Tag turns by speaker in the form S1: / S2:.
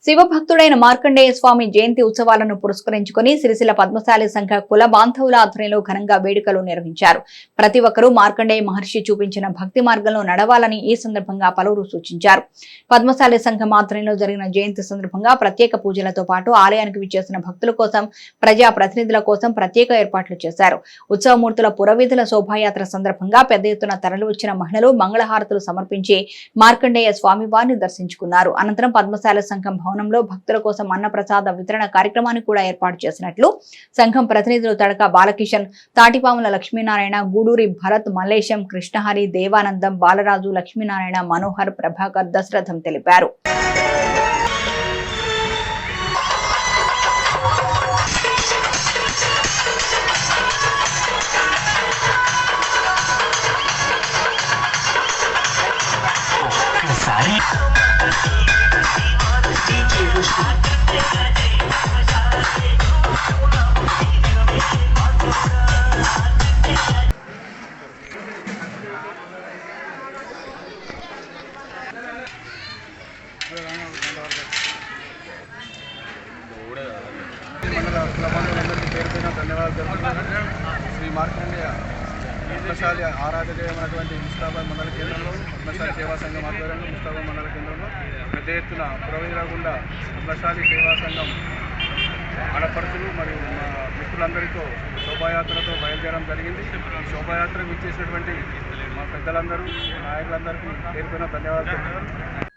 S1: శివభక్తుడైన మార్కండేయ స్వామి జయంతి ఉత్సవాలను పురస్కరించుకుని సిరిసిల్ల పద్మశాలి సంఘ కుల బాంధవుల ఆధ్వర్యంలో ఘనంగా వేడుకలు నిర్వహించారు. ప్రతి ఒక్కరూ మార్కండేయ మహర్షి చూపించిన భక్తి మార్గంలో నడవాలని ఈ సందర్భంగా పలువురు సూచించారు. పద్మశాలి సంఘం ఆధ్వర్యంలో జరిగిన జయంతి సందర్భంగా ప్రత్యేక పూజలతో పాటు ఆలయానికి విచ్చేసిన భక్తుల కోసం, ప్రజా ప్రతినిధుల కోసం ప్రత్యేక ఏర్పాట్లు చేశారు. ఉత్సవమూర్తుల పురవీధుల శోభాయాత్ర సందర్భంగా పెద్ద ఎత్తున తరలివచ్చిన మహిళలు మంగళహారతులు సమర్పించి మార్కండేయ స్వామి వారిని దర్శించుకున్నారు. అనంతరం పద్మశాలి సంఘం భవనంలో భక్తుల కోసం అన్నప్రసాద వితరణ కార్యక్రమాన్ని కూడా ఏర్పాటు చేసినట్లు సంఘం ప్రతినిధులు తడక బాలకిషన్, తాటిపాముల లక్ష్మీనారాయణ, గూడూరి భరత్, మల్లేశం, కృష్ణహరి, దేవానందం, బాలరాజు, లక్ష్మీనారాయణ, మనోహర్, ప్రభాకర్, దశరథం తెలిపారు.
S2: శ్రీ మార్కండేయ పద్మశాలి ఆరాధనమైనటువంటి ముస్తాబాద్ మండల కేంద్రంలో పద్మశాలి సేవా సంఘం ఆధ్వర్యంలో ముస్తాబాద్ మండల కేంద్రంలో పెద్ద ఎత్తున పురవీరగుండా పద్మశాలి సేవా సంఘం ఆడపడుచులు మరియు మా మిత్రులందరితో శోభాయాత్రతో బయలుదేరడం జరిగింది. ఈ శోభాయాత్రకు ఇచ్చేసినటువంటి మా పెద్దలందరూ, నాయకులందరికీ పేరుపైన ధన్యవాదాలు.